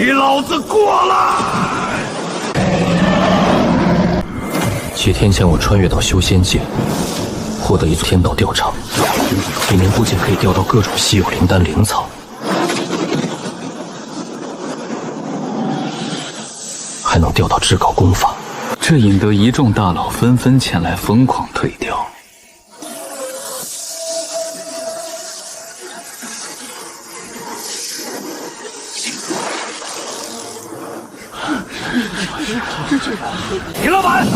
给老子过来！几天前，我穿越到修仙界，获得一座天道吊场，里面不仅可以钓到各种稀有灵丹灵草，还能钓到至高功法。这引得一众大佬纷纷前来疯狂退钓。李老板，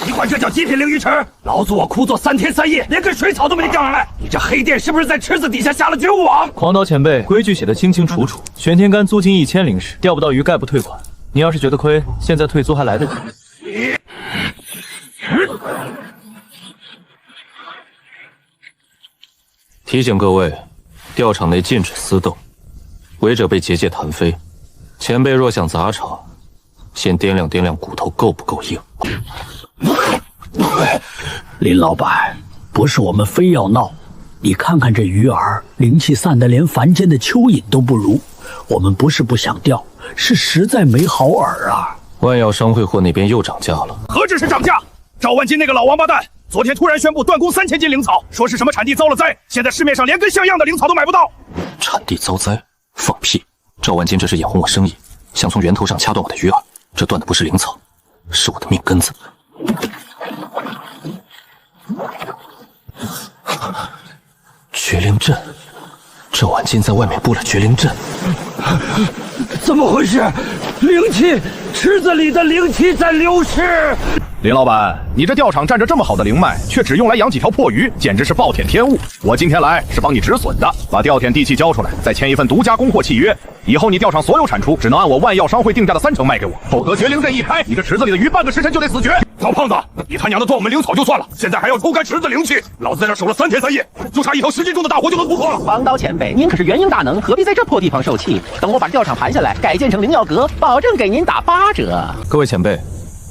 你管这叫极品灵鱼池？老子我苦做3天3夜，连根水草都没钓上来。你这黑店是不是在池子底下下了绝户网？狂刀前辈，规矩写得清清楚楚，玄天竿租金1000灵石，钓不到鱼概不退款。你要是觉得亏，现在退租还来得及。提醒各位，钓场内禁止私斗，违者被结界弹飞。前辈若想砸场，先掂量掂量骨头够不够硬。林老板，不是我们非要闹，你看看这鱼儿，灵气散得连凡间的蚯蚓都不如。我们不是不想钓，是实在没好饵啊。万药商会货那边又涨价了。何止是涨价，赵万金那个老王八蛋，昨天突然宣布断供3000斤灵草，说是什么产地遭了灾，现在市面上连根像样的灵草都买不到。产地遭灾？放屁！赵万金这是眼红我生意，想从源头上掐断我的鱼饵。这断的不是灵草，是我的命根子。绝灵阵，赵万金在外面布了绝灵阵。怎么回事？灵气，池子里的灵气在流失。林老板，你这钓场占着这么好的灵脉，却只用来养几条破鱼，简直是暴殄天物。我今天来是帮你止损的，把钓田地契交出来，再签一份独家供货契约。以后你钓场所有产出只能按我万药商会定价的30%卖给我，否则绝灵阵一开，你这池子里的鱼半个时辰就得死绝。老胖子，你他娘的断我们灵草就算了，现在还要抽干池子灵气，老子在这守了3天3夜，就差一条10斤重的大活就能突破了。黄刀前辈，您可是元婴大能，何必在这破地方受气？等我把钓场盘下来，改建成灵药阁，保证给您打8折。各位前辈，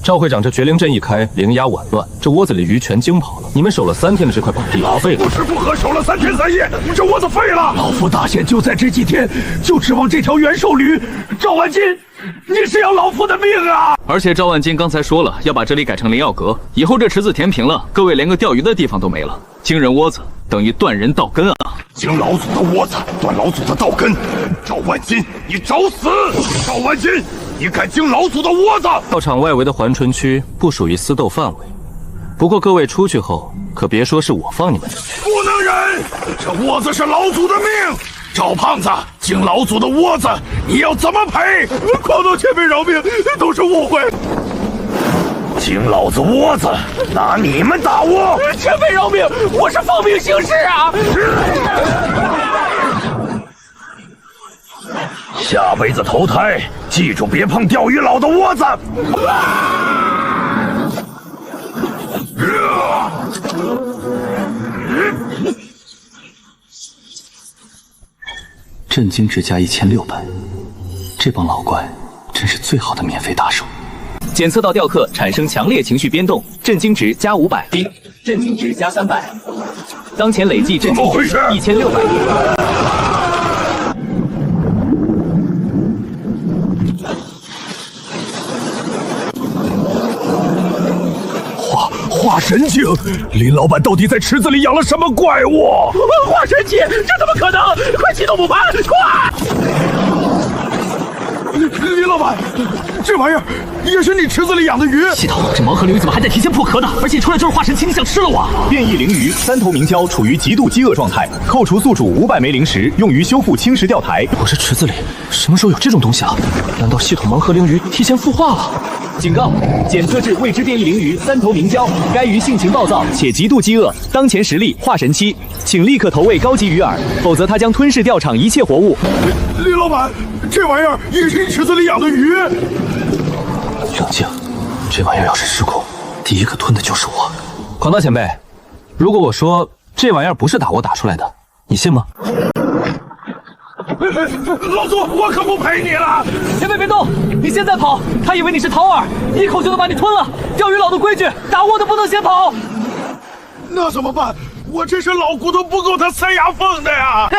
赵会长这绝灵阵一开，灵压紊乱，这窝子里鱼全惊跑了。你们守了3天的这块宝地，废了。不吃不喝守了3天3夜，这窝子废了。老夫大限就在这几天，就指望这条元兽驴。赵万金，你是要老夫的命啊！而且赵万金刚才说了，要把这里改成灵药阁，以后这池子填平了，各位连个钓鱼的地方都没了。惊人窝子等于断人道根啊！惊老祖的窝子，断老祖的道根。赵万金，你找死！赵万金，你敢惊老祖的窝子！钓场外围的环春区不属于私斗范围，不过各位出去后可别说是我放你们进去。不能忍，这窝子是老祖的命。赵胖子，惊老祖的窝子，你要怎么赔？狂刀前辈饶命，都是误会。惊老子窝子，拿你们打我！前辈饶命，我是奉命行事啊！下辈子投胎，记住别碰钓鱼佬的窝子。震惊值加1600，这帮老怪真是最好的免费打手。检测到钓客产生强烈情绪变动，震惊值加500，震惊值加300，当前累计震惊值1600。化神境，林老板到底在池子里养了什么怪物？化神境，这怎么可能？快启动补盘，快！林老板，这玩意儿也是你池子里养的鱼？系统，这盲盒灵鱼怎么还在提前破壳呢？而且出来就是化神期，你想吃了我？变异灵鱼3头明蛟处于极度饥饿状态，扣除宿主500枚灵石，用于修复青石钓台。我这池子里什么时候有这种东西了？难道系统盲盒灵鱼提前孵化了？警告！检测至未知变异灵鱼3头明蛟，该鱼性情暴躁且极度饥饿，当前实力化神期，请立刻投喂高级鱼饵，否则它将吞噬钓场一切活物。林老板，这玩意儿也是你池子里养的鱼？冷静，这玩意儿要是失控，第一个吞的就是我。狂刀前辈，如果我说这玩意儿不是打窝打出来的，你信吗？老祖，我可不陪你了！前辈别动，你现在跑，他以为你是桃饵，一口就能把你吞了。钓鱼佬的规矩，打窝的不能先跑。那怎么办？我这是老骨头不够他塞牙缝的呀！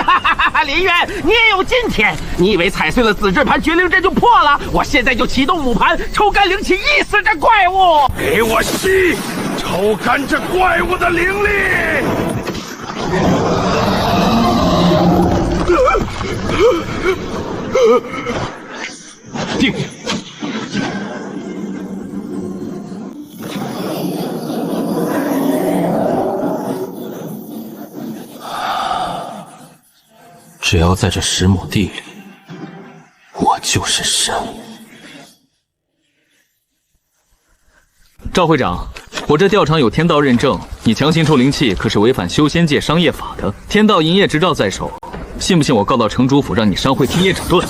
林渊，你也有今天！你以为踩碎了紫质盘绝灵阵就破了？我现在就启动母盘，抽干灵气，缢死这怪物！给我吸，抽干这怪物的灵力！定！只要在这10亩地里，我就是神。赵会长，我这吊场有天道认证，你强行抽灵气可是违反修仙界商业法的。天道营业执照在手，信不信我告到城主府，让你商会停业整顿？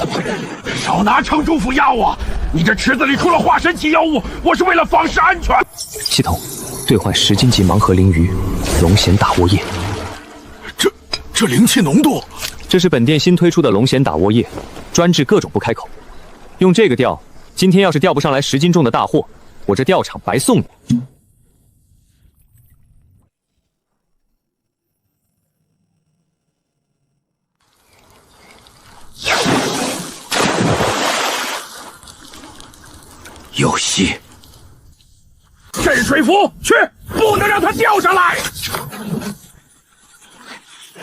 少拿城主府压我！你这池子里除了化神奇妖物，我是为了方式安全。系统兑换10斤级盲盒灵鱼，龙涎打窝液。这灵气浓度，这是本店新推出的龙涎打窝液，专治各种不开口。用这个钓，今天要是钓不上来10斤重的大货，我这钓场白送你。有戏！镇水符去，不能让他钓上来！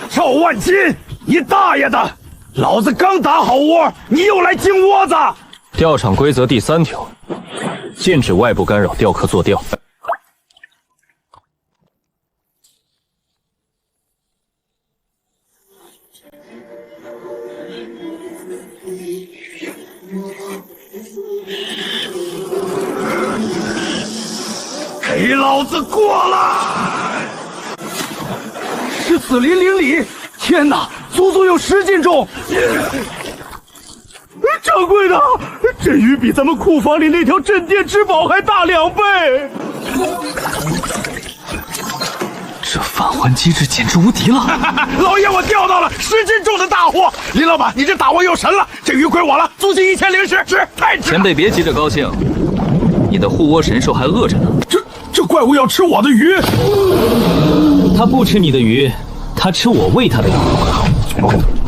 赵万金，你大爷的！老子刚打好窝，你又来进窝子！钓场规则第3条，禁止外部干扰钓客做钓。给老子过来！是紫鳞灵里，天哪，足足有10斤重！掌柜的，这鱼比咱们库房里那条镇店之宝还大2倍！这返还机制简直无敌了！老爷，我钓到了10斤重的大货！林老板，你这大窝又神了，这鱼归我了，租金1000灵石，值，太值！前辈别急着高兴，你的护窝神兽还饿着呢。这怪物要吃我的鱼！他不吃你的鱼，他吃我喂他的鱼。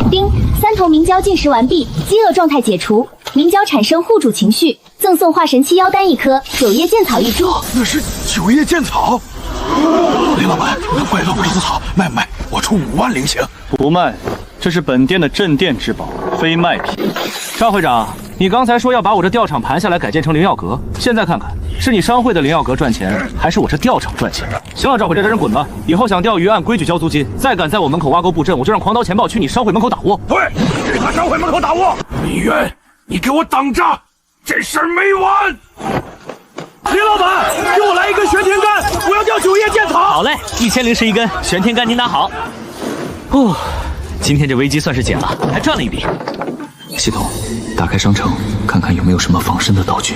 丁，3头明蛟进食完毕，饥饿状态解除，明蛟产生护主情绪，赠送化神期妖丹1颗，9叶剑草1株。那是9叶剑草。林老板，怪鹿不吃草，卖不卖？我出5万灵行。不卖，这是本店的镇店之宝，非卖品。赵会长，你刚才说要把我这钓场盘下来改建成灵药阁，现在看看，是你商会的灵药阁赚钱，还是我这钓场赚钱？行了，赵会长，这人滚吧！以后想钓鱼按规矩交租金，再敢在我门口挖沟布阵，我就让狂刀钱豹去你商会门口打窝。对，去他商会门口打窝。李渊，你给我等着，这事儿没完！林老板，给我来一根玄天干，我要钓9叶剑草。好嘞，1000灵石1根，玄天干您拿好。哦，今天这危机算是解了，还赚了一笔。系统，打开商城，看看有没有什么防身的道具。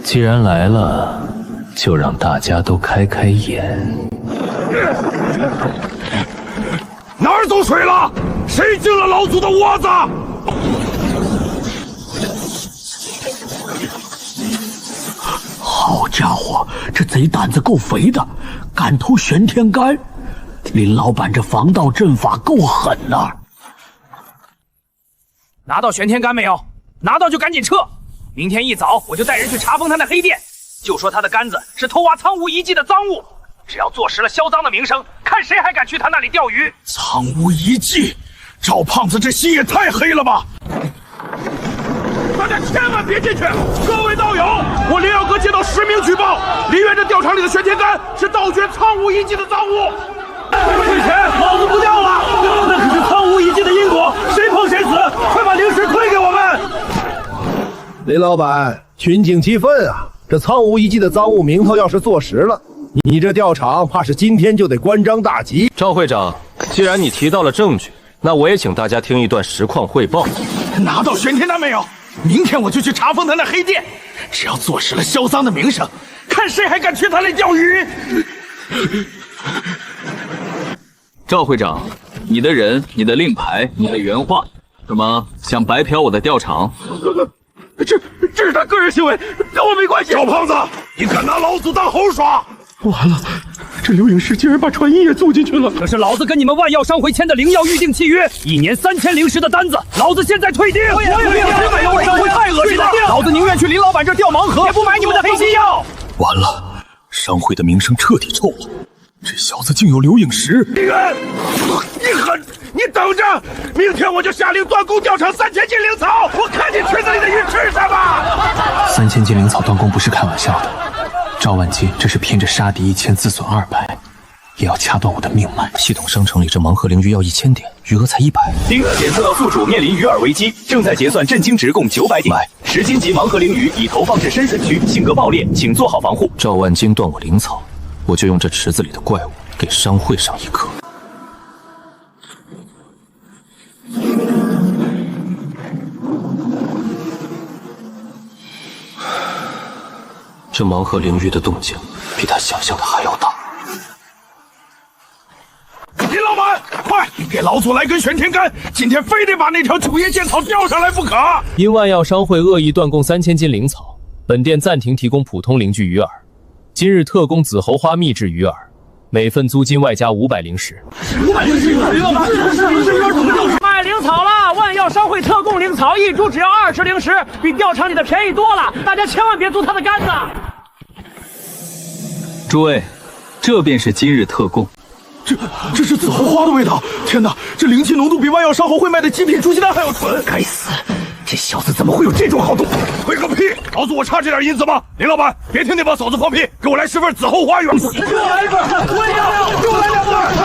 既然来了，就让大家都开开眼。哪儿走水了？谁进了老祖的窝子？好家伙，这贼胆子够肥的，敢偷玄天干！林老板这防盗阵法够狠呐！拿到玄天干没有？拿到就赶紧撤！明天一早我就带人去查封他那黑店，就说他的杆子是偷挖苍梧遗迹的赃物。只要坐实了销赃的名声，看谁还敢去他那里钓鱼！苍梧遗迹，赵胖子这心也太黑了吧！大家千万别进去！各位道友，我灵药阁接到10名举报，梨园这钓场里的玄天干是盗掘苍梧遗迹的赃物。这钱老子不要了，那可是苍梧遗迹的因果，谁碰谁死！快把灵石推给我们！林老板，群情激愤啊！这苍梧遗迹的赃物名头要是坐实了，你这钓场怕是今天就得关张大吉。赵会长，既然你提到了证据，那我也请大家听一段实况汇报。拿到玄天丹没有？明天我就去查封他那黑店，只要坐实了销赃的名声，看谁还敢去他那钓鱼。赵会长，你的人、你的令牌、你的原话，什么想白嫖我的钓场？这是他个人行为，跟我没关系。小胖子，你敢拿老祖当猴耍？完了，这刘影石竟然把传音也租进去了。这是老子跟你们万药商会签的灵药预定契约，1年3000灵石的单子，老子现在退订。我也万药商会太恶心了，老子宁愿去林老板这钓盲盒，也不买你们的黑心药。完了，商会的名声彻底臭了。这小子竟有刘影石！李元，你狠！你等着，明天我就下令断供钓场3000斤灵草，我看你池子里的鱼吃什么！3000斤灵草断供不是开玩笑的，赵万金这是拼着杀敌1000自损200，也要掐断我的命脉。系统商城里这盲盒灵鱼要1000点，余额才100。丁检测到宿主面临鱼饵危机，正在结算震惊值共900点。10斤级盲盒灵鱼已投放至深水区，性格暴烈，请做好防护。赵万金断我灵草，我就用这池子里的怪物给商会上一课。这盲盒灵鱼的动静比他想象的还要大。林老板，快给老祖来根玄天干，今天非得把那条九叶剑草钓上来不可。因万药商会恶意断供3000斤灵草，本店暂停提供普通灵具鱼饵，今日特供紫猴花秘制鱼饵，每份租金外加500灵石。500灵石，林老板，卖灵草了！万药商会特供灵草，一株只要20灵石，比钓场里的便宜多了。大家千万别租他的杆子。诸位，这便是今日特供。这是紫猴花的味道！天哪，这灵气浓度比万药商会卖的极品猪鸡蛋还要纯！该死，这小子怎么会有这种好东西？会个屁！老祖我差这点银子吗？林老板，别听那帮嫂子放屁，给我来10份紫猴花圆。给我来一份，我也要，给我来2份。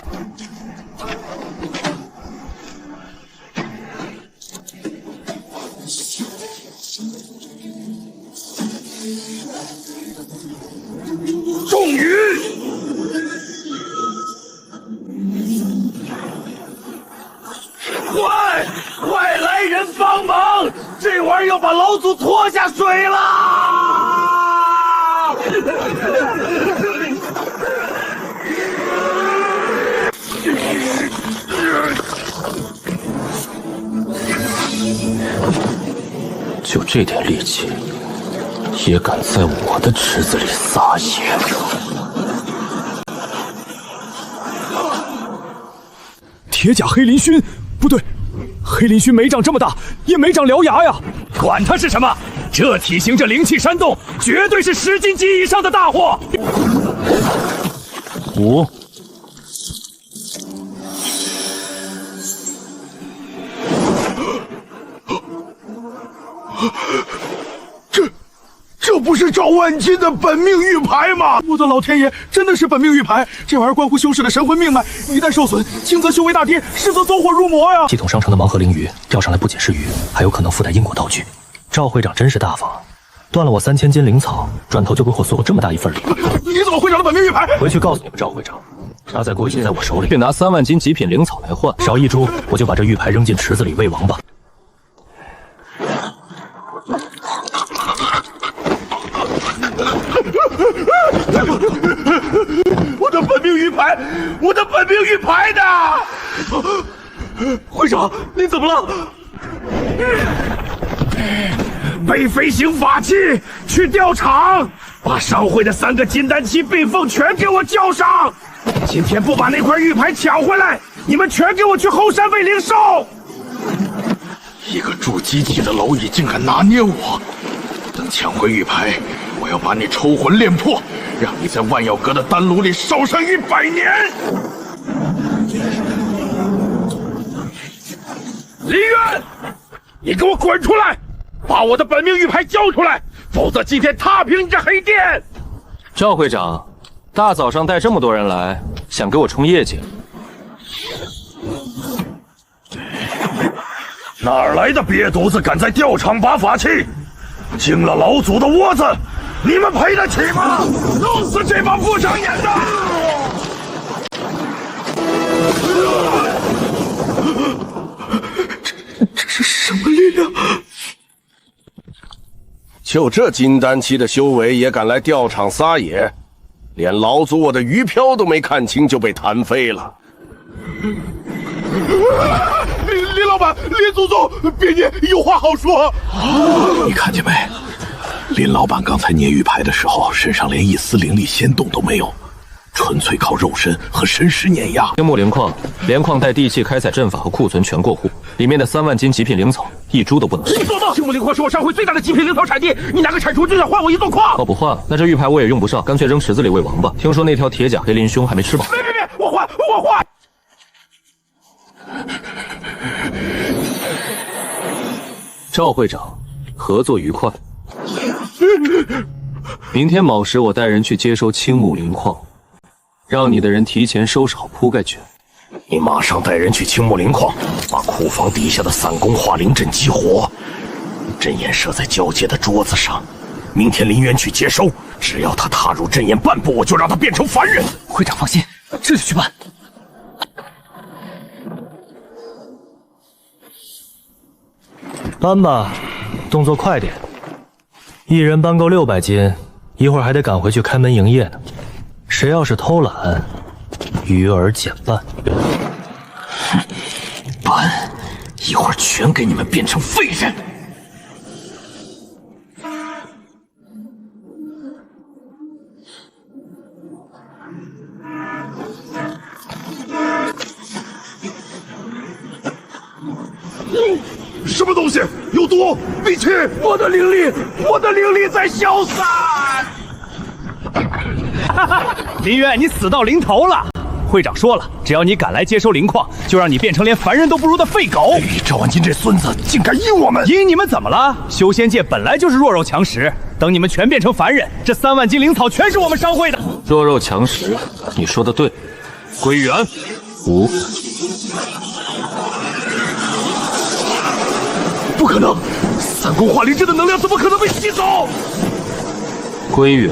终于，快来人帮忙！这玩意儿要把老祖拖下水啦！就这点力气，也敢在我的池子里撒野？铁甲黑鳞熏，不对，黑鳞熏没长这么大，也没长獠牙呀。管它是什么，这体型这灵气煽动，绝对是10斤级以上的大货。5。这不是赵万金的本命玉牌吗？我的老天爷，真的是本命玉牌！这玩意儿关乎修士的神魂命脉，一旦受损，轻则修为大跌，实则走火入魔呀！系统商城的盲盒灵鱼钓上来不仅是鱼，还有可能附带因果道具。赵会长真是大方，断了我3000斤灵草，转头就给我送了这么大一份礼。你怎么会长的本命玉牌？回去告诉你们赵会长，他再过一斤在我手里，便拿3万斤极品灵草来换，少一株我就把这玉牌扔进池子里喂王八。我的本命玉牌，我的本命玉牌呢？会长，您怎么了？背飞行法器去钓场，把商会的3个金丹期冰凤全给我叫上。今天不把那块玉牌抢回来，你们全给我去后山喂灵兽。一个筑基级的蝼蚁竟敢拿捏我！等抢回玉牌，我要把你抽魂炼魄，让你在万药阁的丹炉里烧上100年！林渊，你给我滚出来！把我的本命玉牌交出来，否则今天踏平你这黑店！赵会长，大早上带这么多人来，想给我冲业绩？哪儿来的瘪犊子敢在钓场拔法器？惊了老祖的窝子，你们赔得起吗？弄死这帮不长眼的！这是什么力量？就这金丹期的修为也敢来钓场撒野，连老祖我的鱼漂都没看清就被弹飞了。林老板，林祖宗，别介，有话好说。你看见没？林老板刚才捏玉牌的时候，身上连一丝灵力仙动都没有，纯粹靠肉身和神识碾压。青木灵矿，连矿带地气开采阵法和库存全过户，里面的3万斤极品灵草一株都不能少。你做梦！青木灵矿是我上回最大的极品灵草产地，你拿个铲除就想换我一座矿？哦，不换了，那这玉牌我也用不上，干脆扔池子里喂王八。听说那条铁甲黑鳞胸还没吃饱。别，我换！赵会长，合作愉快。明天卯时我带人去接收青木灵矿，让你的人提前收拾好铺盖卷。你马上带人去青木灵矿，把库房底下的散宫化灵阵激活，阵眼设在交界的桌子上。明天林渊去接收，只要他踏入阵眼半步，我就让他变成凡人。会长放心，这就去办。搬吧，动作快点。一人搬够600斤，一会儿还得赶回去开门营业呢。谁要是偷懒，鱼儿减半。搬，一会儿全给你们变成废人。什么东西？有毒！闭气！我的灵力在消散。林渊，你死到临头了。会长说了，只要你敢来接收灵矿，就让你变成连凡人都不如的废狗。赵万金这孙子竟敢阴我们！阴你们怎么了？修仙界本来就是弱肉强食，等你们全变成凡人，这3万斤灵草全是我们商会的。弱肉强食，你说的对。归元5。不可能！散宫化灵阵的能量怎么可能被吸走？归元。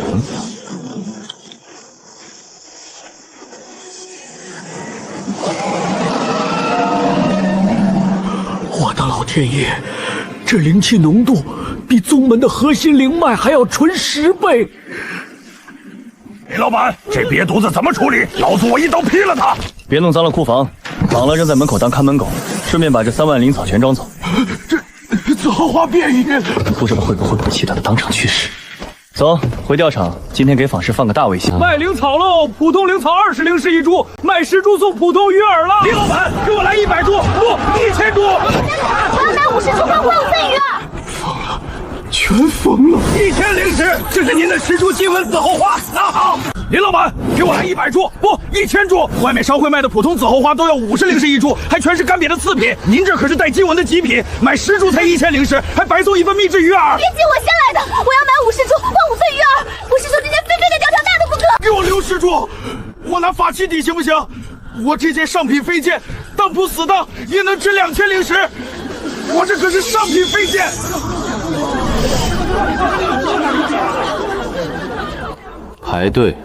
我的老天爷，这灵气浓度比宗门的核心灵脉还要纯10倍！林老板，这瘪犊子怎么处理？老子我一刀劈了他！别弄脏了库房，绑了扔在门口当看门狗，顺便把这3万灵草全装走。紫荷花变异，不知道会不会被气到当场去世。走，回钓场，今天给坊市放个大卫星。卖灵草喽！普通灵草20灵石1株，卖10株送普通鱼饵了。林老板，给我来100株，不，1000株。我要买50株换5份鱼饵。疯了，全疯了！1000灵石，这是您的10株金纹紫后花，拿好。林老板，给我来100株，不，1000株。外面商会卖的普通紫后花都要50灵石1株，还全是干瘪的次品。您这可是带金纹的极品，买10株才1000灵石，还白送1份秘制鱼饵。别急，我先来的，我要买50株换5份鱼饵。50株今天非给钓场大的不可。给我留10株，我拿法器抵行不行？我这件上品飞剑，当铺死当也能值2000灵石，我这可是上品飞剑。排队。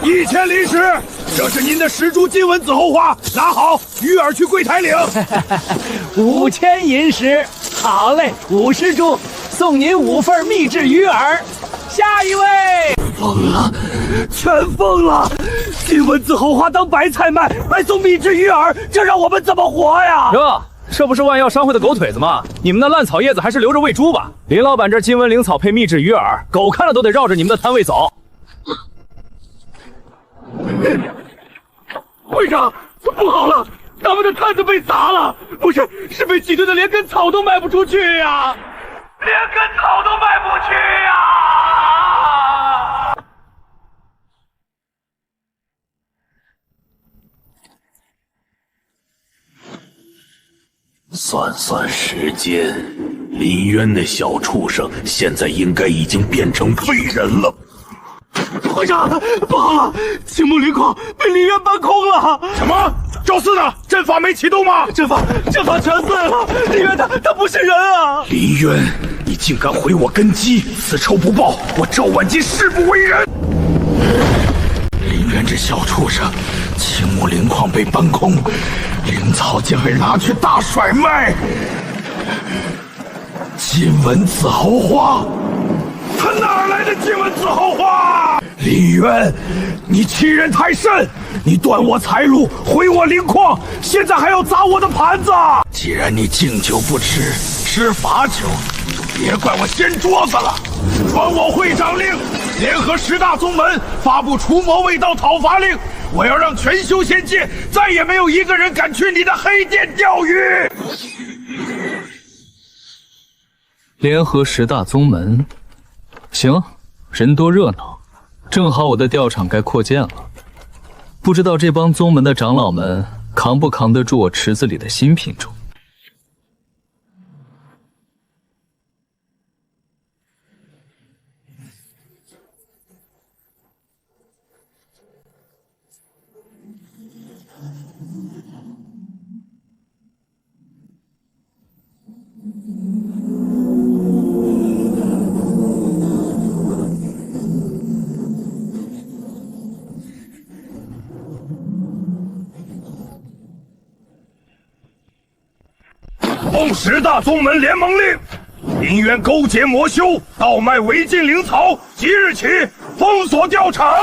1000灵石，这是您的10株金纹紫后花，拿好，鱼饵去柜台领。5000银石，好嘞，50株，送您5份秘制鱼饵。下一位。疯了，全疯了！金纹紫后花当白菜卖，还送秘制鱼饵，这让我们怎么活呀？这不是万药商会的狗腿子吗？你们的烂草叶子还是留着喂猪吧。林老板这金纹灵草配秘制鱼饵，狗看了都得绕着你们的摊位走。会长，不好了，咱们的摊子被砸了！不是，是被挤兑的连根草都卖不出去呀！连根草都卖不去呀！算时间，林渊那小畜生现在应该已经变成废人了。会长，不好了，青木灵矿被林渊搬空了！什么？赵四呢？阵法没启动吗？阵法全碎了！林渊他不是人啊！林渊，你竟敢毁我根基，此仇不报，我赵万金誓不为人！林渊这小畜生，青木灵矿被搬空，灵草竟被拿去大甩卖！金文字豪华，他哪来的金文字豪华？李渊，你欺人太甚！你断我财路，毁我灵矿，现在还要砸我的盘子！既然你敬酒不吃，吃罚酒，就别怪我掀桌子了。传我会长令，联合10大宗门发布除魔卫道讨伐令，我要让全修仙界再也没有一个人敢去你的黑店钓鱼。联合10大宗门，行，人多热闹，正好我的钓场该扩建了。不知道这帮宗门的长老们扛不扛得住我池子里的新品种？奉10大宗门联盟令，林渊勾结魔修，倒卖违禁灵草，即日起封锁钓场。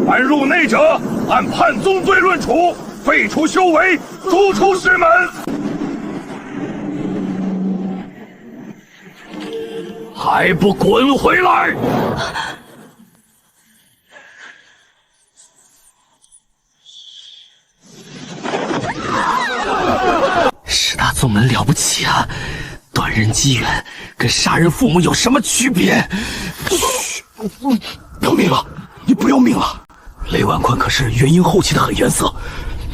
凡入内者，按叛宗罪论处，废除修为，逐出师门。还不滚回来！10大宗门了不起啊！断人机缘跟杀人父母有什么区别？嘘，要命了！你不要命了！雷婉宽可是元婴后期的狠元色，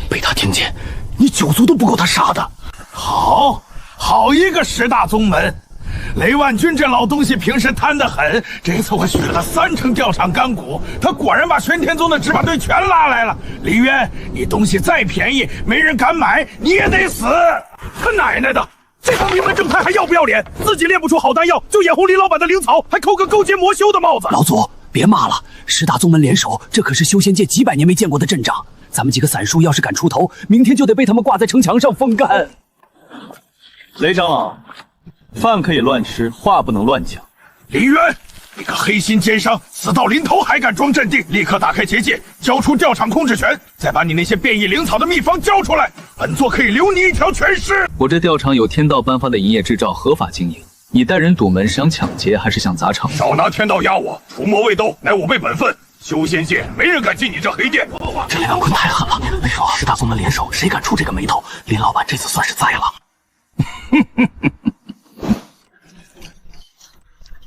被他听见，你9族都不够他杀的。好一个10大宗门！雷万军这老东西平时贪得很，这次我许了他3成钓场干股，他果然把玄天宗的执法队全拉来了。李渊，你东西再便宜，没人敢买，你也得死！他奶奶的，这帮名门正派还要不要脸？自己炼不出好丹药，就眼红李老板的灵草，还扣个勾结魔修的帽子。老祖，别骂了，10大宗门联手，这可是修仙界几百年没见过的阵仗。咱们几个散书要是敢出头，明天就得被他们挂在城墙上风干。雷长老，饭可以乱吃，话不能乱讲。李渊，你个黑心奸商，死到临头还敢装镇定！立刻打开结界，交出钓场控制权，再把你那些变异灵草的秘方交出来，本座可以留你一条全尸。我这钓场有天道颁发的营业执照，合法经营。你带人堵门是想抢劫还是想砸场？少拿天道压我，除魔卫斗乃我辈本分。修仙界没人敢进你这黑店。这雷万坤太狠了，没说10大宗门联手，谁敢出这个眉头？林老板这次算是栽了。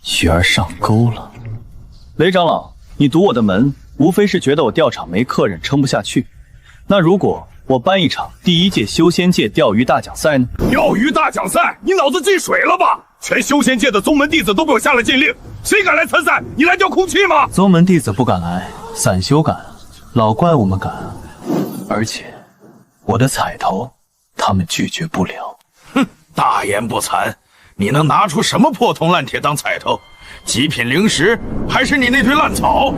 雪儿上钩了。雷长老，你堵我的门，无非是觉得我钓场没客人，撑不下去。那如果我办一场第1届修仙界钓鱼大奖赛呢？钓鱼大奖赛，你脑子进水了吧？全修仙界的宗门弟子都给我下了禁令，谁敢来参赛？你来钓空气吗？宗门弟子不敢来，散修敢，老怪物们敢，而且我的彩头，他们拒绝不了。哼，大言不惭！你能拿出什么破铜烂铁当彩头？极品灵石，还是你那堆烂草？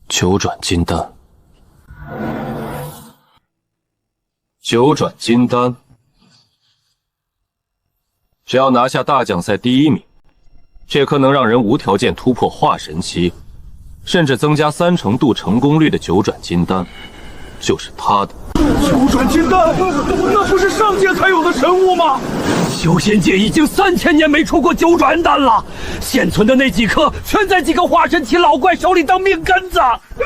九转金丹，九转金丹，只要拿下大奖赛第1名，这颗能让人无条件突破化神期，甚至增加3成度成功率的九转金丹，就是他的。九转金丹，那不是上界才有的神物吗？修仙界已经3000年没出过九转丹了，现存的那几颗全在几个化神期老怪手里当命根子。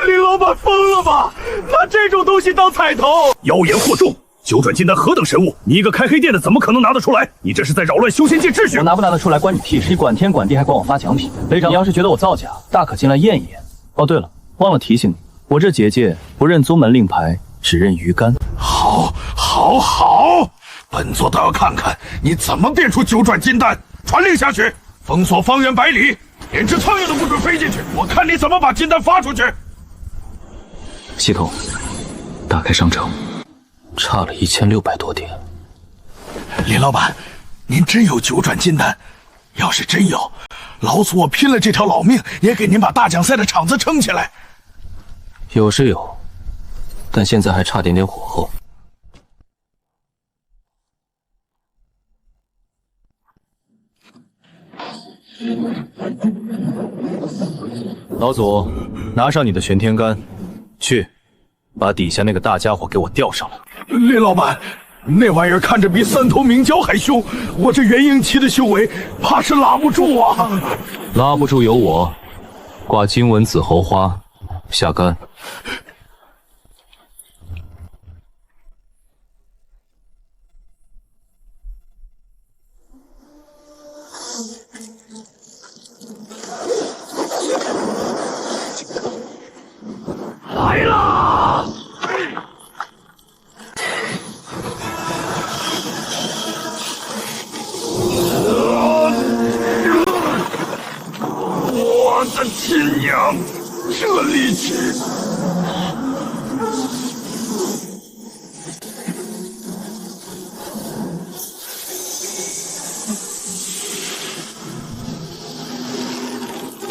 林老板疯了吧？拿这种东西当彩头？妖言惑众！九转金丹何等神物？你一个开黑店的怎么可能拿得出来？你这是在扰乱修仙界秩序！我拿不拿得出来关你屁事！你管天管地还管我发奖品？雷长，你要是觉得我造假，大可进来验一验。哦，对了，忘了提醒你，我这结界不认宗门令牌，只认鱼竿。好，本座倒要看看你怎么变出九转金丹！传令下去，封锁方圆100里，连只苍蝇都不准飞进去。我看你怎么把金丹发出去！系统打开商城，差了1600多点。林老板，您真有九转金丹？要是真有，老祖我拼了这条老命，也给您把大奖赛的场子撑起来。有是有，但是我的金丹不是你能拿得出手的。但现在还差点火候。老祖，拿上你的玄天杆，去，把底下那个大家伙给我吊上来。林老板，那玩意儿看着比三头明蛟还凶，我这元婴期的修为怕是拉不住啊！拉不住有我，挂金纹紫猴花，下杆。来啦！我的亲娘，这力气！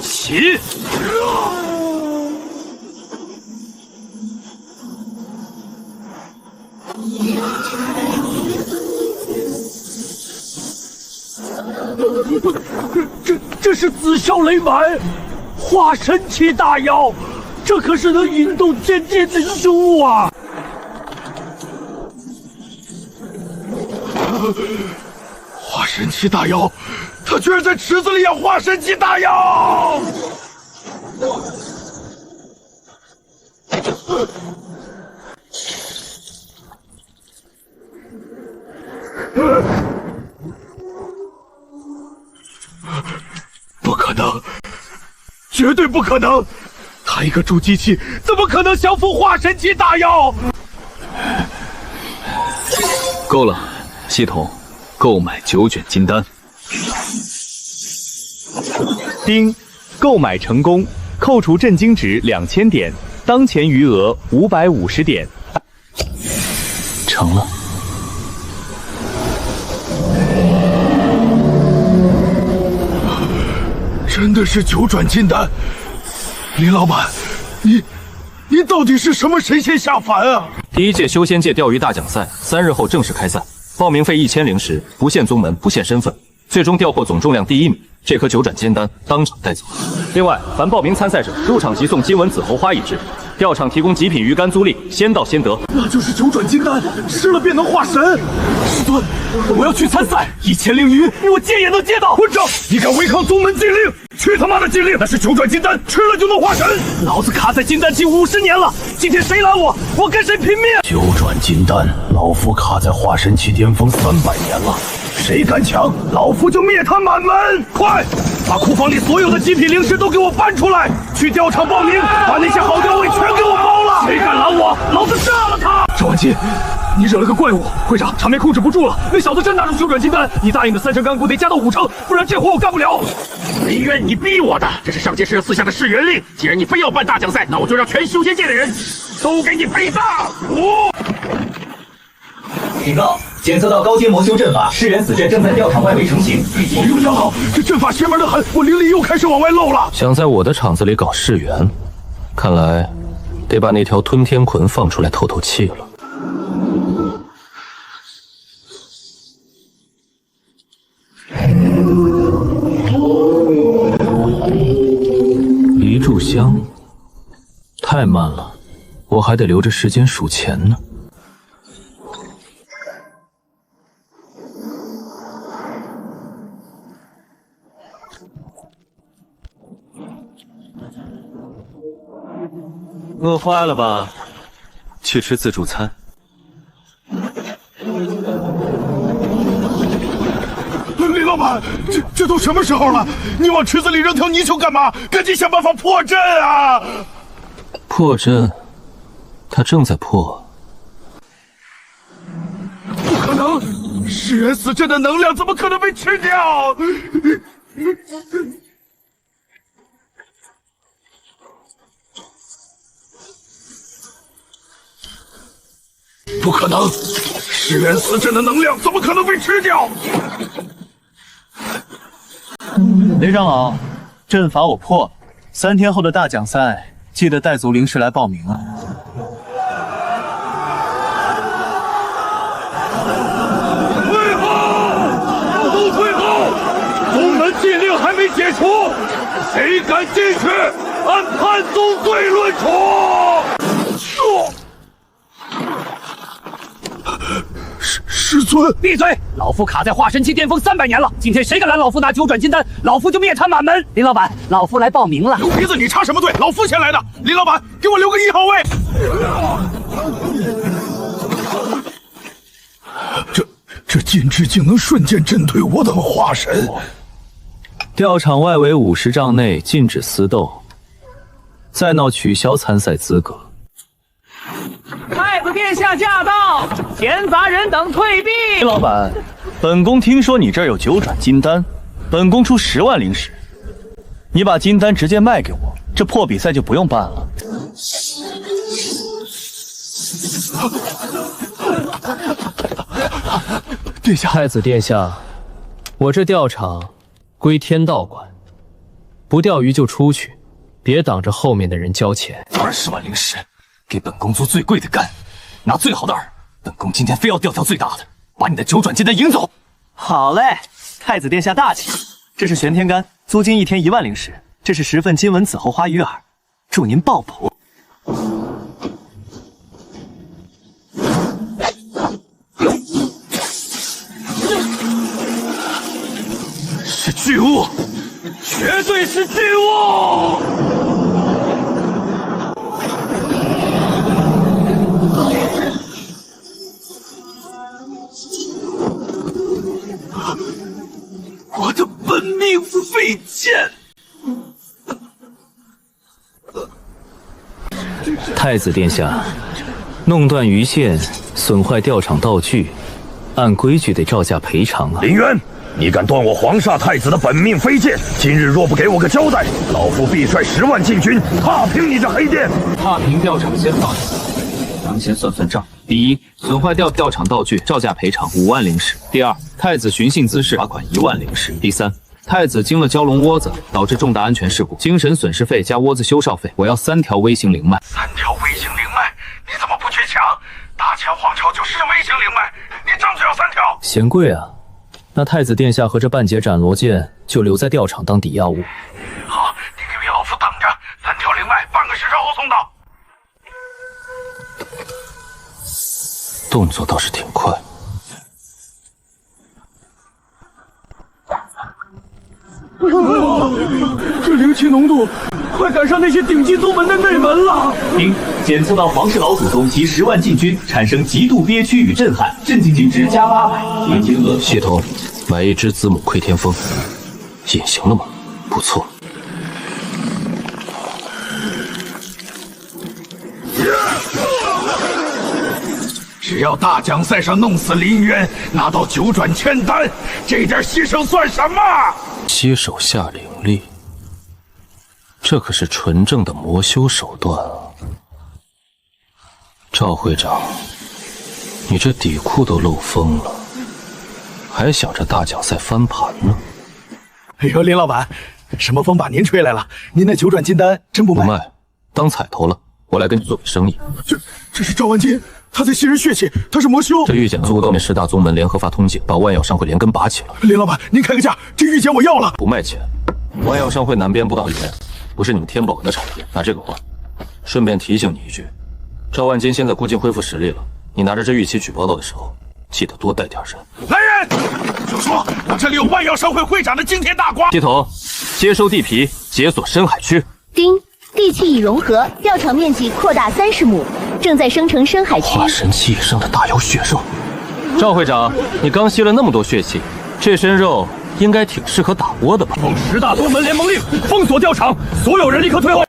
起！这是紫霄雷丸，化神期大妖，这可是能引动天地的生物啊！化神期大妖，他居然在池子里养化神期大妖！不可能，绝对不可能！他一个筑基期，怎么可能降服化神期大妖？够了，系统，购买9卷金丹。丁，购买成功，扣除震惊值2000点，当前余额550点。成了。真的是9转金丹，林老板，你到底是什么神仙下凡啊？第1届修仙界钓鱼大奖赛3日后正式开赛，报名费1000灵石，不限宗门，不限身份，最终钓获总重量第1名，这颗9转金丹当场带走。另外，凡报名参赛者入场即送金纹紫猴花1支，钓场提供极品鱼竿租赁，先到先得。那就是9转金丹，吃了便能化神。师尊，我要去参赛，1000灵鱼，我借也能借到。混账！你敢违抗宗门禁令？去他妈的禁令！那是9转金丹，吃了就能化神。老子卡在金丹期50年了，今天谁拦我，我跟谁拼命！9转金丹，老夫卡在化神期巅峰300年了，谁敢抢，老夫就灭他满门！快，把库房里所有的极品灵石都给我搬出来，去钓场报名，把那些好钓位全给我包了！谁敢拦我，老子炸了他！赵万金，你惹了个怪物，会长，场面控制不住了。那小子真拿出9转金丹，你答应的3成干股得加到5成，不然这活我干不了。没冤你逼我的，这是上界社赐下的誓言令。既然你非要办大奖赛，那我就让全修仙界的人都给你陪葬。警告！检测到高阶魔修阵法噬元死阵正在钓场外围成型。我又想好，这阵法邪门的很，我灵力又开始往外漏了。想在我的场子里搞噬元，看来得把那条吞天鲲放出来透透气了。一炷香，太慢了，我还得留着时间数钱呢。饿坏了吧？去吃自助餐。李老板，这都什么时候了？你往池子里扔条泥鳅干嘛？赶紧想办法破阵啊！破阵，他正在破。不可能！噬元死阵的能量怎么可能被吃掉？不可能！噬元死阵的能量怎么可能被吃掉？雷长老，阵法我破了，3天后的大奖赛记得带足灵石来报名啊！谁解除？谁敢进去，按判宗罪论处。师尊，闭嘴！老夫卡在化神期巅峰300年了，今天谁敢拦老夫拿9转金丹，老夫就灭他满门！林老板，老夫来报名了。牛鼻子，你插什么队？老夫先来的。林老板，给我留个1号位。这金枝竟能瞬间震退我等化神。钓场外围50丈内禁止私斗，再闹取消参赛资格。太子殿下驾到，闲杂人等退避。林老板，本宫听说你这儿有9转金丹，本宫出10万灵石，你把金丹直接卖给我，这破比赛就不用办了。殿下，太子殿下，我这钓场归天道管，不钓鱼就出去，别挡着后面的人交钱。20万灵石，给本宫做最贵的竿，拿最好的饵。本宫今天非要钓条最大的，把你的9转金丹赢走。好嘞，太子殿下大气。这是玄天竿，租金1天1万灵石。这是10份金纹紫喉花鱼饵，祝您爆补。是巨物，绝对是巨物！我的本命飞剑！太子殿下，弄断鱼线，损坏钓场道具，按规矩得照价赔偿啊！林渊，你敢断我黄煞太子的本命飞剑？今日若不给我个交代，老夫必率10万禁军踏平你这黑店！踏平钓场先到，咱先算算账。第一，损坏钓场道具，照价赔偿5万灵石。第二，太子寻衅滋事，罚款1万灵石。第三，太子惊了蛟龙窝子，导致重大安全事故，精神损失费加窝子修缮费，我要3条微型灵脉。3条微型灵脉，你怎么不去抢？大秦皇朝就是微型灵脉，你争取要3条。嫌贵啊？那太子殿下和这半截斩罗剑就留在钓场当抵押物。好，你给老夫等着，3条灵脉半个时辰后送到。动作倒是挺快。这灵气浓度快赶上那些顶级宗门的内门了。丁，检测到皇室老祖宗及10万禁军，产生极度憋屈与震撼，镇静金值加800，提金额。系统，买1只子母窥天风，隐形了吗？不错。只要大奖赛上弄死林渊，拿到9转千丹，这点牺牲算什么？接手下灵力，这可是纯正的魔修手段啊！赵会长，你这底裤都漏风了，还想着大奖赛翻盘呢？哎呦，林老板，什么风把您吹来了？您那9转金丹真不卖？不卖，当彩头了。我来跟你做笔生意。这是赵万金，他在吸人血气，他是魔修。这玉简足够10大宗门联合发通缉，把万药商会连根拔起了。林老板，您开个价，这玉简我要了。不卖钱。万药商会南边不到1年，不是你们天宝文的产业，拿这个换。顺便提醒你一句，赵万金现在估计恢复实力了，你拿着这玉器举报道的时候，记得多带点人。来人，就说我这里有万药商会会长的惊天大瓜。系统，接收地皮，解锁深海区。丁，地气已融合，钓场面积扩大30亩，正在生成深海区。化神期以上的大妖血肉。赵会长，你刚吸了那么多血气，这身肉应该挺适合打窝的吧？奉10大宗门联盟令，封锁钓场，所有人立刻退后。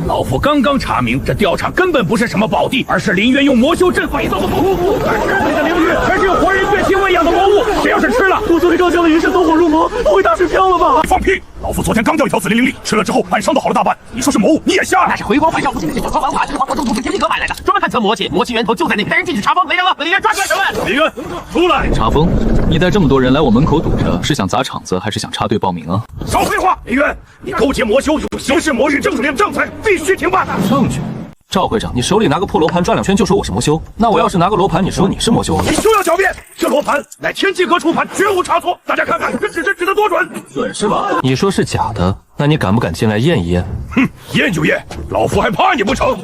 老夫刚刚查明，这钓场根本不是什么宝地，而是林渊用魔修镇匪造的魔物。这里的灵玉全是用活人血腥喂养的魔物，谁要是吃了，我昨天刚将了银神走火入魔，不会打水漂了吧？放屁！老夫昨天刚钓一条紫鳞灵力，吃了之后暗伤都好了大半。你说是魔物，你眼瞎？那是回光返照，不仅是小方法，这是皇国中土天地阁买来的，专门探测魔气，魔气源头就在那里。带人禁止查封，雷人了，把林渊抓出来审问。林渊，出来！查封？你带这么多人来我门口堵着，是想砸场子，还是想插队报名啊？少废话！林渊，你勾结魔修，有刑事魔域证据，证才必须停办。证据？赵会长，你手里拿个破罗盘转2圈就说我是魔修，那我要是拿个罗盘，你说你是魔修？你休要狡辩！这罗盘乃天机阁出盘，绝无差错。大家看看，这指针指得多准！准是吧？你说是假的，那你敢不敢进来验一验？哼，验就验，老夫还怕你不成？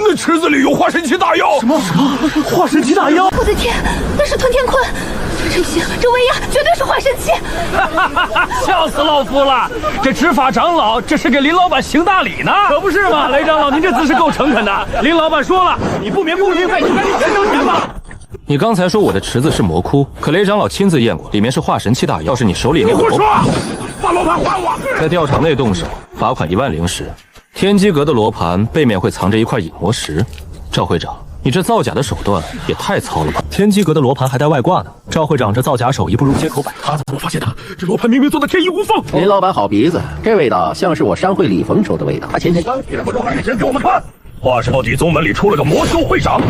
那池子里有化神期大药！什么化神期大药？我的天，那是吞天鲲！这行，这威压绝对是化神期！笑死老夫了！这执法长老这是给林老板行大礼呢，可不是嘛？雷长老，您这姿势够诚恳的。林老板说了，你不免不明白，就赶紧先挣钱吧。你刚才说我的池子是魔窟，可雷长老亲自验过，里面是化神期大药。要是你手里那个胡说！把罗盘还我！在吊场内动手，罚款1万灵石。天机阁的罗盘背面会藏着一块隐魔石。赵会长，你这造假的手段也太糙了吧！天机阁的罗盘还带外挂呢，赵会长这造假手艺不如街口摆他怎么发现的？这罗盘明明做的天衣无缝。林老板好鼻子，这味道像是我商会礼逢手的味道。他前天刚不中还先给我们看。80底宗门里出了个魔修会长，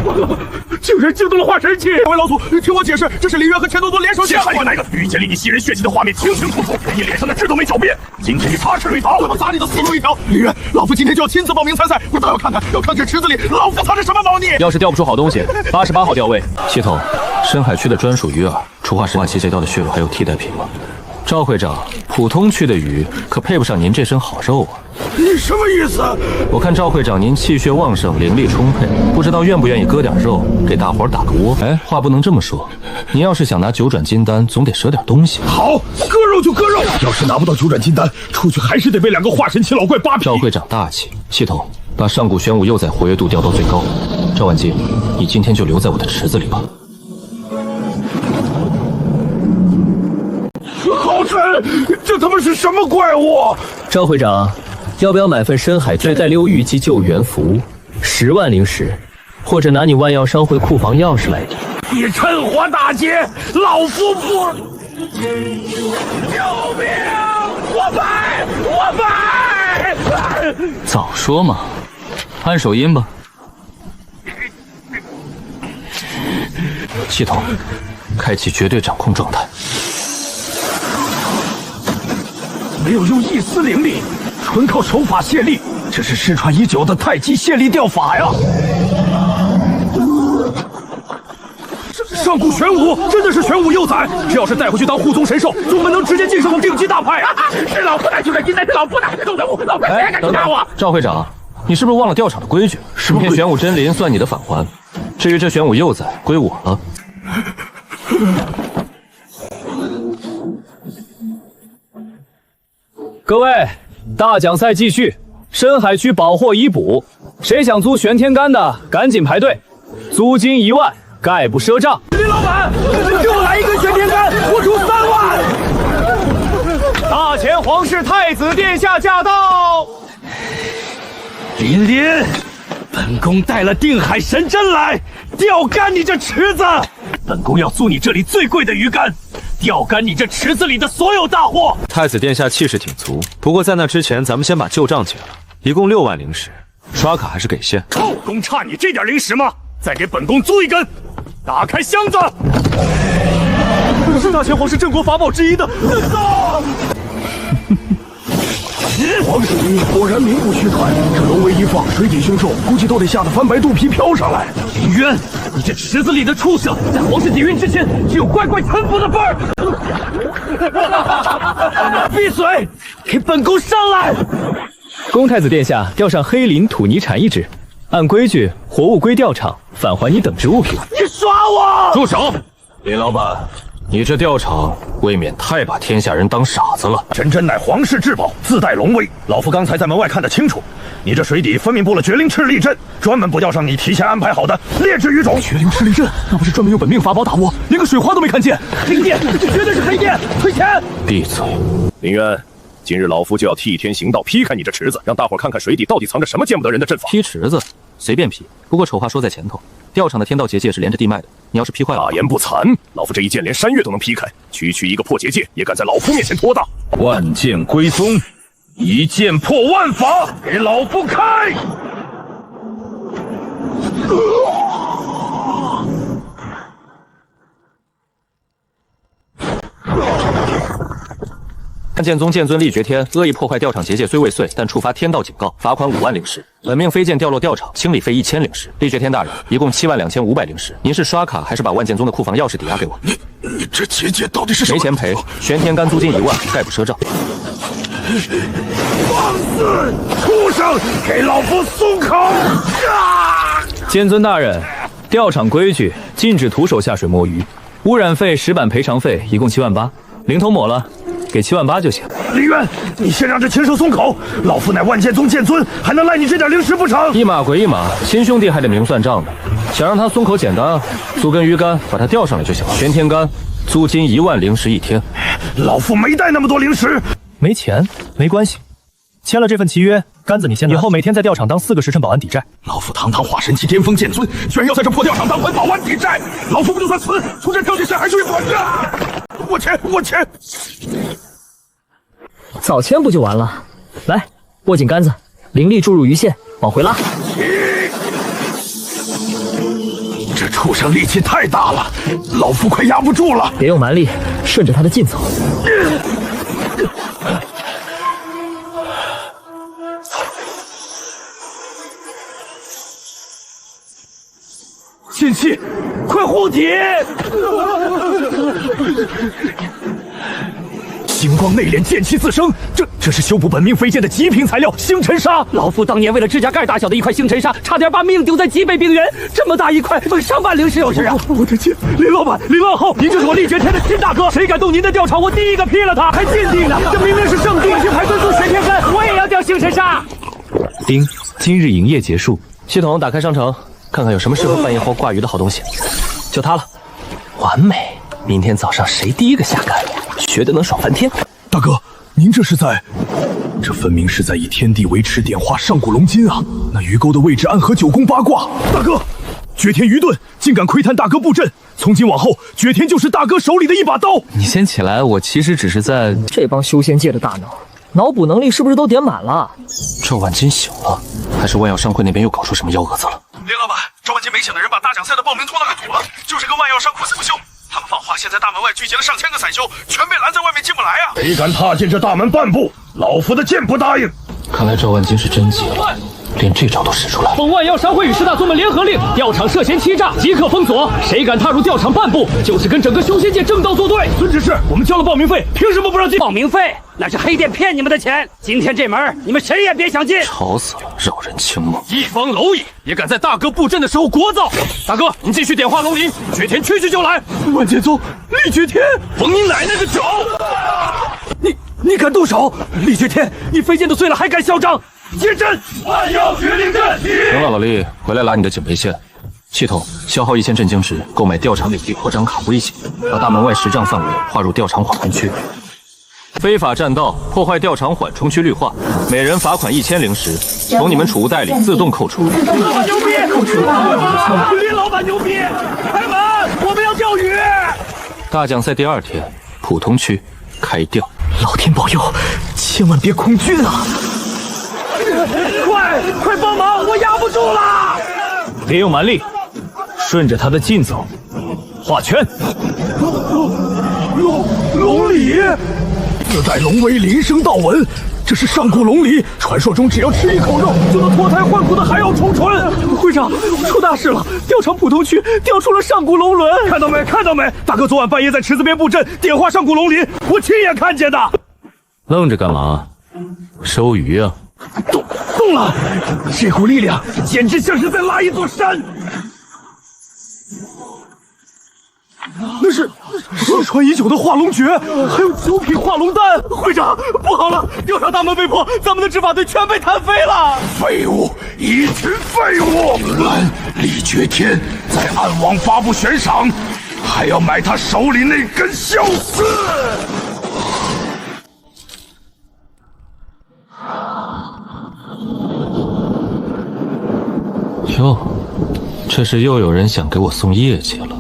竟然惊动了化神期！各位老祖，听我解释，这是林渊和钱多多联手下。还有那个御剑里你吸人血气的画面清清楚楚，你脸上的痣都没狡辩。今天你插翅绿草，我砸你的死路一条！林渊，老夫今天就要亲自报名参赛，我倒要看看这池子里老夫藏着什么猫腻。要是钓不出好东西，88号钓位。系统，深海区的专属鱼饵，除化神期截掉的血肉，还有替代品吗？赵会长，普通区的鱼可配不上您这身好肉啊！你什么意思？我看赵会长您气血旺盛，灵力充沛，不知道愿不愿意割点肉给大伙打个窝？哎，话不能这么说，您要是想拿9转金丹，总得舍点东西。好，割肉就割肉，要是拿不到9转金丹，出去还是得被2个化神期老怪扒皮。赵会长大气，系统把上古玄武幼崽活跃度调到最高。赵万金，你今天就留在我的池子里吧。好神！这他妈是什么怪物？赵会长，要不要买份深海最带溜玉姬救援服，10万灵石，或者拿你万药商会库房钥匙来抵？你趁火打劫，老夫不！救命！我败！我败！早说嘛，按手音吧。系统，开启绝对掌控状态。没有用一丝灵力，纯靠手法泄力，这是失传已久的太极泄力钓法呀！上古玄武真的是玄武幼崽，这要是带回去当护宗神兽，宗门能直接晋升到定级大派。是老夫的9转金丹，是老夫的，老夫谁敢打我？赵会长，你是不是忘了钓场的规矩？这片玄武真鳞算你的返还，至于这玄武幼崽归我了。各位，大奖赛继续，深海区保获已捕，谁想租玄天杆的，赶紧排队，租金1万，概不赊账。林老板，给我来一根玄天杆，我出3万。大前皇室太子殿下驾到！林林，本宫带了定海神针来，钓干你这池子。本宫要租你这里最贵的鱼竿，钓干你这池子里的所有大货。太子殿下气势挺足，不过在那之前，咱们先把旧账结了，一共6万灵石，刷卡还是给现？臭公差你这点灵石吗？再给本宫租一根。打开箱子，是大前皇室镇国法宝之一的。皇室果然名不虚传，这龙威一放，水底凶兽估计都得吓得翻白肚皮飘上来。林渊，你这池子里的畜生，在皇室底蕴之前，只有乖乖臣服的份儿。闭嘴，给本宫上来！恭太子殿下调上黑鳞土泥铲1只，按规矩，活物归钓场，返还你等值物品。你耍我！住手！林老板，你这钓场未免太把天下人当傻子了。神针乃皇室至宝，自带龙威。老夫刚才在门外看得清楚，你这水底分明布了绝灵赤力阵，专门不钓上你提前安排好的劣质鱼种。绝灵赤力阵，那不是专门用本命法宝打我，连个水花都没看见。黑店，这绝对是黑店！退钱！闭嘴！林渊，今日老夫就要替天行道，劈开你这池子，让大伙看看水底到底藏着什么见不得人的阵法。劈池子，随便劈。不过丑话说在前头，钓场的天道结界是连着地脉的，你要是劈坏了，大言不惭！老夫这一剑连山岳都能劈开，区区一个破结界也敢在老夫面前托大？万剑归宗，一剑破万法，给老夫开！万剑宗剑尊厉绝天恶意破坏吊场结界虽未遂，但触发天道警告，罚款5万灵石。本命飞剑掉落吊场，清理费1000灵石。厉绝天大人，一共72500灵石。您是刷卡还是把万剑宗的库房钥匙抵押给我？你这结界到底是什么？没钱赔，玄天干租金1万，概不赊账。放肆！畜生，给老夫松口！剑尊大人，吊场规矩禁止徒手下水摸鱼，污染费、石板赔偿费一共7万8，零头抹了，给7万8就行。李渊，你先让这禽兽松口！老夫乃万剑宗剑尊，还能赖你这点灵石不成？一码归一码，亲兄弟还得明算账呢。想让他松口简单啊，租根鱼竿把他钓上来就行了。玄天干，租金1万灵石1天。老夫没带那么多灵石。没钱没关系，签了这份契约，杆子你先拿。以后每天在吊场当4个时辰保安抵债。老夫堂堂化神期巅峰剑尊，居然要在这破吊场当回保安抵债！老夫不就算死，从这跳下去还是会还的。我钱！早签不就完了？来，握紧杆子，灵力注入鱼线，往回拉。这畜生力气太大了，老夫快压不住了。别用蛮力，顺着他的劲走。剑气，快护体！星光内敛，剑气自生，这是修补本命飞剑的极品材料——星辰砂。老夫当年为了指甲盖大小的一块星辰砂，差点把命丢在极北冰原。这么大一块，分上万灵石有值啊！我的天，林老板，林万浩，您就是我厉绝天的亲大哥，谁敢动您的吊场，我第一个劈了他！还鉴定呢，这明明是圣地，还尊送玄天干，我也要掉星辰砂。丁，今日营业结束，系统打开商城，看看有什么适合半夜后挂鱼的好东西。就它了，完美！明天早上谁第一个下杆，学得能爽翻天。大哥，您这是在？这分明是在以天地为尺点画上古龙筋啊！那鱼钩的位置暗合9宫8卦。大哥，绝天愚钝，竟敢窥探大哥布阵！从今往后，绝天就是大哥手里的一把刀。你先起来，我其实只是在……这帮修仙界的大脑，脑补能力是不是都点满了？赵万金醒了，还是万药商会那边又搞出什么幺蛾子了？林老板，赵万金没醒的人把大奖赛的报名托了个堵了，就是跟万药商会复修。他们放话，现在大门外聚集了上千个散修，全被拦在外面进不来啊！谁敢踏进这大门半步，老夫的剑不答应！看来赵万金是真急了，连这招都使出来了。奉万药商会与10大宗门联合令，吊场涉嫌欺诈，即刻封锁。谁敢踏入吊场半步，就是跟整个修仙界正道作对。孙执事，我们交了报名费，凭什么不让进？报名费那是黑店骗你们的钱，今天这门你们谁也别想进。吵死了，扰人清梦。一方蝼蚁也敢在大哥布阵的时候聒噪！大哥，你继续点化龙鳞，绝天区就来。万剑宗，厉绝天，封你奶奶个爪！你敢动手？厉绝天，你飞剑都碎了，还敢嚣张？接阵！万药绝灵阵！行了，老厉，回来拉你的警备线。系统消耗1000镇精值，购买吊场领地扩张卡危险，把大门外10丈范围划入吊场缓冲区。非法占道，破坏吊场缓冲区绿化，每人罚款1000灵石，从你们储物袋里自动扣除。老板牛逼！林老板牛逼！开门，我们要钓鱼。大奖赛第2天，普通区开钓。老天保佑，千万别空军啊！快帮忙，我压不住了！别用蛮力，顺着他的劲走，画圈。龙礼，自带龙威，铃声道纹，这是上古龙礼。传说中，只要吃一口肉，就能脱胎换骨的海妖重唇。会长，出大事了！吊场普通区掉出了上古龙轮，看到没？看到没？大哥昨晚半夜在池子边布阵，点化上古龙鳞，我亲眼看见的。愣着干嘛？收鱼啊！动了！这股力量简直像是在拉一座山。那是失传已久的化龙诀，还有9品化龙丹。会长，不好了，吊场大门被破，咱们的执法队全被弹飞了。废物，一群废物！厉绝天在暗网发布悬赏，还要买他手里那根消丝。哟，这是又有人想给我送业绩了。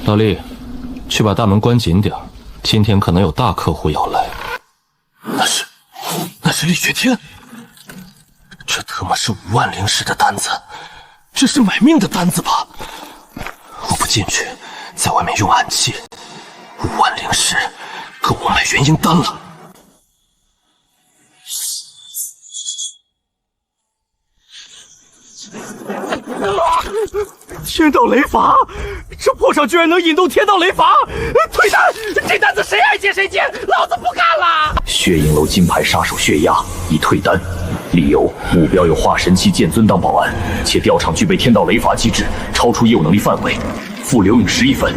老厉，去把大门关紧点，今天可能有大客户要来。那是厉绝天，这他妈是5万灵石的单子，这是买命的单子吧？我不进去，在外面用暗器，5万灵石够我买元婴丹了。天道雷法，这破上居然能引动天道雷法，退单！这单子谁爱接谁接，老子不干了！血影楼金牌杀手血压已退单，理由目标有化神期剑尊当保安，且调场具备天道雷法机制，超出业务能力范围，付留影11分。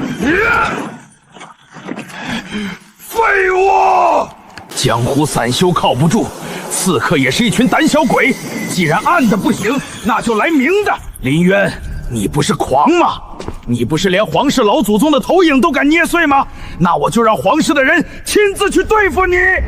废物！江湖散修靠不住，刺客也是一群胆小鬼。既然暗的不行，那就来明的。林渊，你不是狂吗？你不是连皇室老祖宗的头影都敢捏碎吗？那我就让皇室的人亲自去对付你。